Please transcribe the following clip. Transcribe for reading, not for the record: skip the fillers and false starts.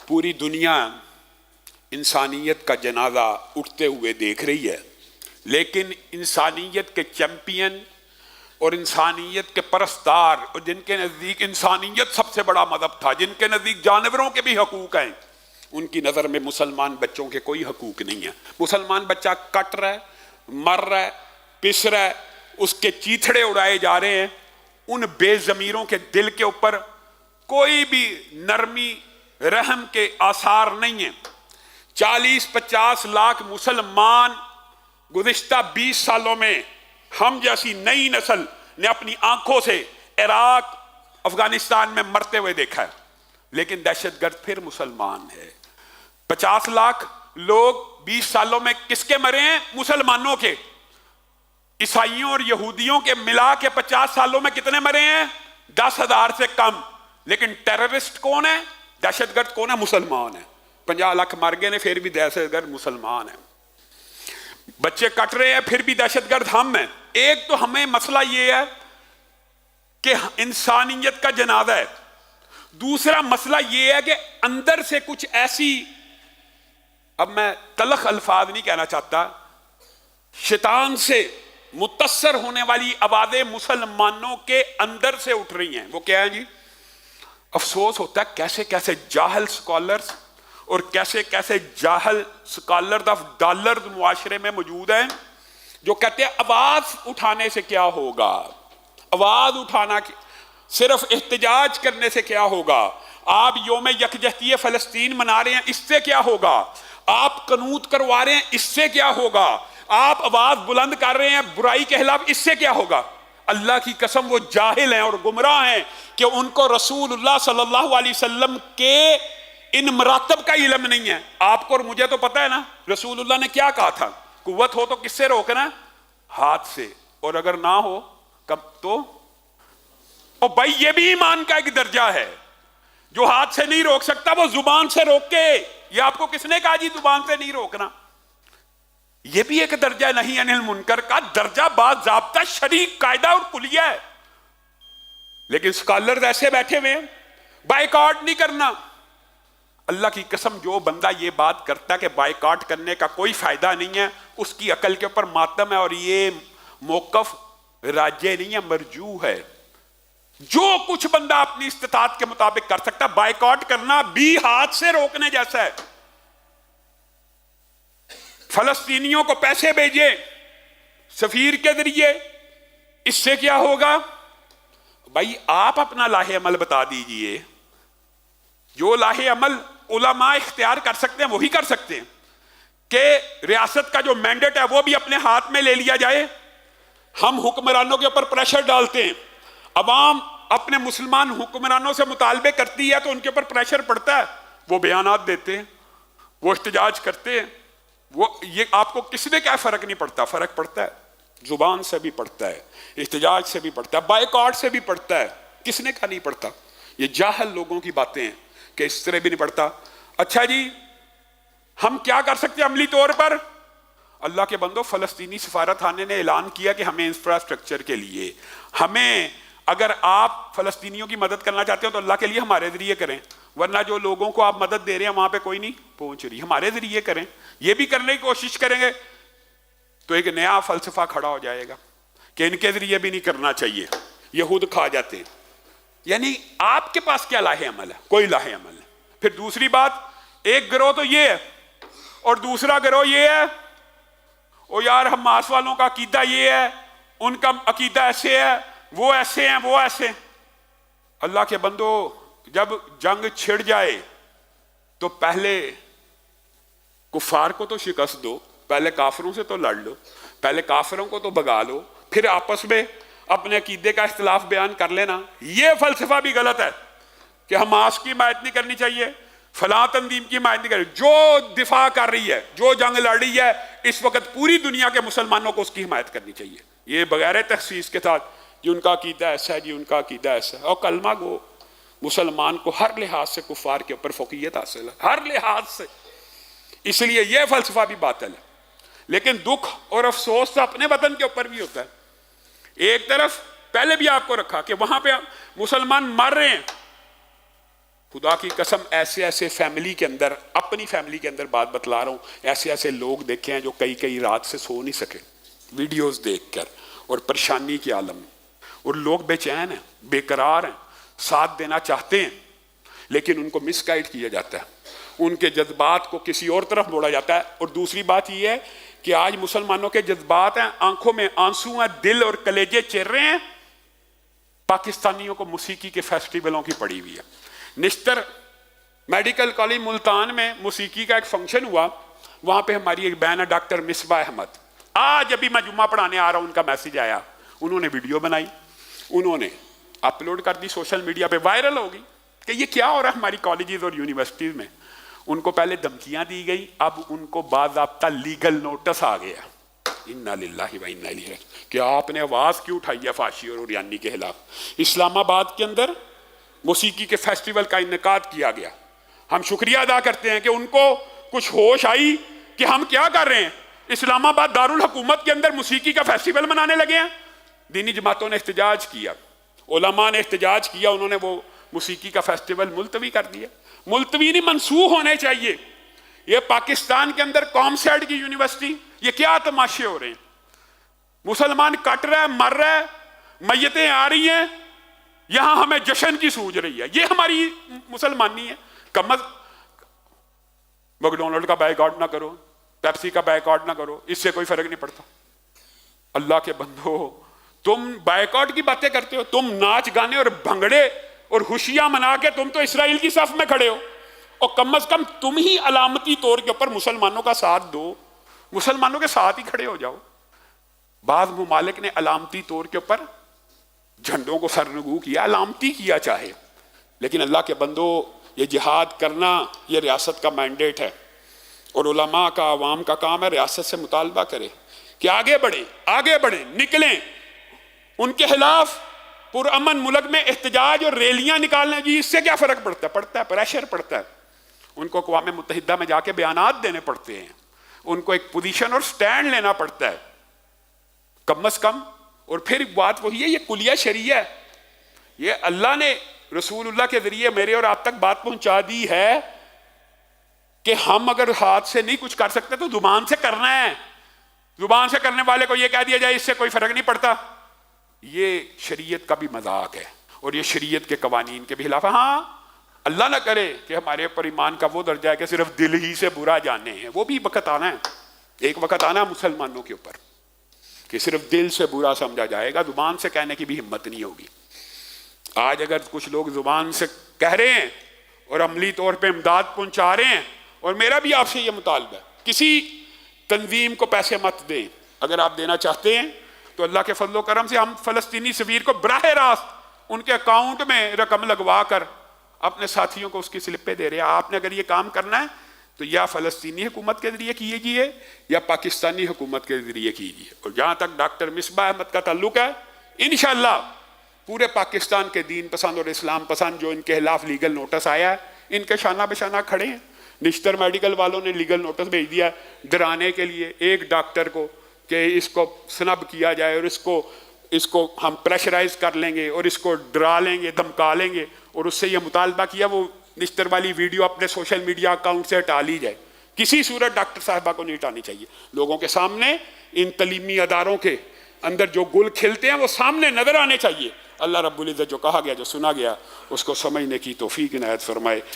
पूरी दुनिया इंसानियत का जनाजा उठते हुए देख रही है, लेकिन इंसानियत के चैंपियन और इंसानियत के परस्तार और जिनके नज़दीक इंसानियत सबसे बड़ा मज़हब था, जिनके नज़दीक जानवरों के भी हकूक़ हैं, उनकी नज़र में मुसलमान बच्चों के कोई हकूक़ नहीं है। मुसलमान बच्चा कट रहा है, मर रहा है, पिस रहा है, उसके चीथड़े उड़ाए जा रहे हैं। उन बेज़मीरों के दिल के ऊपर कोई भी नरमी रहम के आसार नहीं है। 40-50 लाख मुसलमान गुज़िश्ता 20 सालों में हम जैसी नई नस्ल ने अपनी आंखों से इराक, अफगानिस्तान में मरते हुए देखा है, लेकिन दहशतगर्द फिर मुसलमान है। 50 लाख लोग 20 सालों में किसके मरे हैं? मुसलमानों के। ईसाइयों और यहूदियों के मिला के 50 सालों में कितने मरे हैं? 10,000 से कम। लेकिन टेररिस्ट कौन है? दहशतगर्द कौन है? मुसलमान है। 50 लाख मर गए ने, फिर भी दहशतगर्द मुसलमान है। बच्चे कट रहे हैं, फिर भी दहशतगर्द हम हैं। एक तो हमें मसला यह है कि इंसानियत का जनाजा है। दूसरा मसला यह है कि अंदर से कुछ ऐसी, अब मैं तलख अल्फाज नहीं कहना चाहता, शैतान से मुतस्सर होने वाली आवाजें मुसलमानों के अंदर से उठ रही हैं। वो क्या है जी? अफसोस होता है कैसे कैसे जाहल स्कॉलर्स और कैसे कैसे जाहल स्कॉलर्स ऑफ डॉलर मुआशरे में मौजूद हैं, जो कहते हैं आवाज उठाने से क्या होगा, आवाज उठाना सिर्फ एहतजाज करने से क्या होगा, आप योम यकजहती फलस्तीन मना रहे हैं, इससे क्या होगा, आप कनूत करवा रहे हैं, इससे क्या होगा, आप आवाज बुलंद कर रहे हैं बुराई के खिलाफ, इससे क्या होगा। अल्लाह की कसम वो जाहिल हैं और गुमराह हैं कि उनको रसूलुल्लाह सल्लल्लाहु अलैहि वसल्लम के इन मरातब का इल्म नहीं है। आपको और मुझे तो पता है ना रसूलुल्लाह ने क्या कहा था, कुव्वत हो तो किससे रोकना? हाथ से, और अगर ना हो कब तो और भाई ये भी ईमान का एक दर्जा है। जो हाथ से नहीं रोक सकता वो जुबान से रोक के, ये आपको किसने कहा जी जुबान से नहीं रोकना? ये भी एक दर्जा नहीं अनिल मुनकर का दर्जा, बाज़ाब्ता शरीक कायदा और कुलिया है। लेकिन स्कॉलर्स ऐसे बैठे हुए हैं, बायकॉट नहीं करना। अल्लाह की कसम जो बंदा ये बात करता है कि बायकॉट करने का कोई फायदा नहीं है, उसकी अकल के ऊपर मातम है और ये मौकफ राज्य नहीं है, मरजू है। जो कुछ बंदा अपनी इस्तिताअत के मुताबिक कर सकता, बायकॉट करना भी हाथ से रोकने जैसा है। फलस्तीनियों को पैसे भेजे सफीर के जरिए, इससे क्या होगा? भाई आप अपना लाहे अमल बता दीजिए। जो लाहे अमल उलमा इख्तियार कर सकते हैं वही कर सकते हैं कि रियासत का जो मैंडेट है वो भी अपने हाथ में ले लिया जाए। हम हुक्मरानों के ऊपर प्रेशर डालते हैं, अवाम अपने मुसलमान हुक्मरानों से मुतालबे करती है तो उनके ऊपर प्रेशर पड़ता है, वो बयानात देते हैं, वो इख्तिजाज करते हैं। वो ये आपको किसने क्या फर्क नहीं पड़ता? फर्क पड़ता है, जुबान से भी पड़ता है, इख्तिजाज से भी पड़ता है, बायकॉट से भी पड़ता है। किसने का नहीं पड़ता? ये जाहल लोगों की बातें हैं कि इस तरह भी नहीं पड़ता। अच्छा जी, हम क्या कर सकते हैं अमली तौर पर? अल्लाह के बंदो, फलस्तीनी सफारत खाने ने ऐलान किया कि हमें इंफ्रास्ट्रक्चर के लिए, हमें अगर आप फलस्तीनियों की मदद करना चाहते हो तो अल्लाह के लिए हमारे जरिए करें, वरना जो लोगों को आप मदद दे रहे हैं वहां पे कोई नहीं पहुंच रही, हमारे जरिए करें। ये भी करने की कोशिश करेंगे तो एक नया फलसफा खड़ा हो जाएगा कि इनके जरिए भी नहीं करना चाहिए, यहूद खा जाते हैं। यानी आपके पास क्या लाहे अमल है? कोई लाहे अमल है। फिर दूसरी बात, एक गिरोह तो ये है और दूसरा गिरोह ये है, ओ यार हमास वालों का अकीदा ये है, उनका अकीदा ऐसे है, वो ऐसे हैं, वो ऐसे। अल्लाह के बंदो, जब जंग छिड़ जाए तो पहले कुफार को तो शिकस्त दो, पहले काफिरों से तो लड़ लो, पहले काफिरों को तो भगा लो, फिर आपस में अपने अकीदे का इख्तिलाफ बयान कर लेना। यह फलसफा भी गलत है कि हमास की हिमायत नहीं करनी चाहिए, फलां तंजीम की हिमायत नहीं करनी। जो दिफा कर रही है, जो जंग लड़ रही है इस वक्त पूरी दुनिया के मुसलमानों को उसकी हिमायत करनी चाहिए, ये बगैर तखसीस के साथ जी उनका अकीदा ऐसा है, जी उनका अकीदा ऐसा है। और कलमा गो मुसलमान को हर लिहाज से कुफार के ऊपर फौकियत हासिल है, हर लिहाज से। इसलिए यह फलसफा भी बातिल है। लेकिन दुख और अफसोस तो अपने वतन के ऊपर भी होता है। एक तरफ पहले भी आपको रखा कि वहां पे मुसलमान मर रहे हैं, खुदा की कसम, ऐसे ऐसे फैमिली के अंदर, अपनी फैमिली के अंदर बात बतला रहा हूँ, ऐसे ऐसे लोग देखे हैं जो कई कई रात से सो नहीं सके वीडियोस देखकर, और परेशानी के आलम, और लोग बेचैन हैं, बेकरार हैं, साथ देना चाहते हैं लेकिन उनको मिसगाइड किया जाता है, उनके जज्बात को किसी और तरफ मोड़ा जाता है। और दूसरी बात यह है कि आज मुसलमानों के जज्बात हैं, आंखों में आंसू हैं, दिल और कलेजे चिर रहे हैं, पाकिस्तानियों को मौसीकी के फेस्टिवलों की पड़ी हुई है। निश्तर मेडिकल कॉलेज मुल्तान में मौसीकी का एक फंक्शन हुआ, वहां पे हमारी एक बहन है डॉक्टर मिसबा अहमद, आज अभी मैं जुम्मा पढ़ाने आ रहा हूं, उनका मैसेज आया, उन्होंने वीडियो बनाई, उन्होंने अपलोड कर दी, सोशल मीडिया पे वायरल होगी कि ये क्या हो रहा है हमारी कॉलेजेस और यूनिवर्सिटीज में। उनको पहले धमकियां दी गई, अब उनको बाज़ाब्ता लीगल नोटिस आ गया, इन्ना लिल्लाहि व इन्ना इलैहि राजिऊन, कि आपने आवाज क्यों उठाई है फाशी और उरियानी के खिलाफ। इस्लामाबाद के अंदर मौसीकी के फेस्टिवल का इनेकाद किया गया। हम शुक्रिया अदा करते हैं कि उनको कुछ होश आई कि हम क्या कर रहे हैं, इस्लामाबाद दारुल हुकूमत के अंदर मौसीकी का फेस्टिवल मनाने लगे हैं। दीनी जमातों ने एहतजाज किया, उलमा ने एहतजाज किया, उन्होंने वो मौसीकी का फेस्टिवल मुलतवी कर दिया। मुलतवी नहीं, मनसूख होने चाहिए। ये पाकिस्तान के अंदर कॉमसैड की यूनिवर्सिटी, ये क्या तमाशे हो रहे हैं, मुसलमान कट रहा है, मर रहा है, मैयतें आ रही हैं, यहां हमें जश्न की सूझ रही है, ये हमारी मुसलमानी है। मैकडोनल्ड का बायकॉट ना करो, पेप्सी का बायकॉट ना करो, इससे कोई फर्क नहीं पड़ता। अल्लाह के बंदो, तुम बायकॉट की बातें करते हो, तुम नाच गाने और भंगड़े और खुशियां मना के तुम तो इसराइल की सफ में खड़े हो, और कम से कम तुम ही अलामती तौर के ऊपर मुसलमानों का साथ दो, मुसलमानों के साथ ही खड़े हो जाओ। बाज़ मुमालिक ने अलामती तौर के ऊपर झंडों को सरनगू किया, अलामती किया चाहे, लेकिन अल्लाह के बंदो, ये जिहाद करना ये रियासत का मैंडेट है, और उलमा का, आवाम का काम है रियासत से मुतालबा करे कि आगे बढ़े, आगे बढ़े, निकलें, उनके खिलाफ पुरअमन मुल्क में एहतजाज और रैलियां निकालने जी, इससे क्या फर्क पड़ता है? पड़ता है, प्रेशर पड़ता है। उनको अक़वाम मुत्तहिदा में जाके बयानात देने पड़ते हैं, उनको एक पोजीशन और स्टैंड लेना पड़ता है कम से कम। और फिर बात वही है, ये कुलिया शरिया है, ये अल्लाह ने रसूलुल्लाह के जरिए मेरे और आप तक बात पहुंचा दी है कि हम अगर हाथ से नहीं कुछ कर सकते तो जुबान से करना है। जुबान से करने वाले को यह कह दिया जाए इससे कोई फर्क नहीं पड़ता, ये शरीयत का भी मजाक है और ये शरीयत के कवानीन के भी खिलाफ। हाँ, अल्लाह ना करे कि हमारे ऊपर ईमान का वो दर्जा है कि सिर्फ दिल ही से बुरा जाने हैं, वो भी वक्त आना है, एक वक्त आना है मुसलमानों के ऊपर कि सिर्फ दिल से बुरा समझा जाएगा, जुबान से कहने की भी हिम्मत नहीं होगी। आज अगर कुछ लोग जुबान से कह रहे हैं और अमली तौर पे इमदाद पहुंचा रहे हैं, और मेरा भी आपसे ये मुतालबा है, किसी तंजीम को पैसे मत दें, अगर आप देना चाहते हैं तो अल्लाह के फजलो करम से हम फ़लस्तीनी सफीर को बराह रास्त उनके अकाउंट में रकम लगवा कर अपने साथियों को उसकी स्लिपें दे रहे हैं। आपने अगर ये काम करना है तो या फ़लस्तीनी हुकूमत के ज़रिए कीजिए या पाकिस्तानी हुकूमत के ज़रिए कीजिए। और जहाँ तक डॉक्टर मिसबा अहमद का ताल्लुक है, इंशाअल्लाह पूरे पाकिस्तान के दीन पसंद और इस्लाम पसंद जो इनके खिलाफ लीगल नोटिस आया है, इनके शाना बेशाना खड़े हैं। निश्तर मेडिकल वालों ने लीगल नोटिस भेज दिया डराने के लिए एक डॉक्टर को कि इसको स्नब किया जाए और इसको हम प्रेशराइज कर लेंगे और इसको डरा लेंगे, धमका लेंगे, और उससे यह मुतालबा किया वो निश्तर वाली वीडियो अपने सोशल मीडिया अकाउंट से हटा ली जाए। किसी सूरत डॉक्टर साहबा को नहीं हटानी चाहिए। लोगों के सामने इन तलीमी अदारों के अंदर जो गुल खिलते हैं वो सामने नजर आने चाहिए। अल्लाह रब्बुल इज़्ज़त जो कहा गया, जो सुना गया, उसको समझने की तौफीक इनायत फरमाए।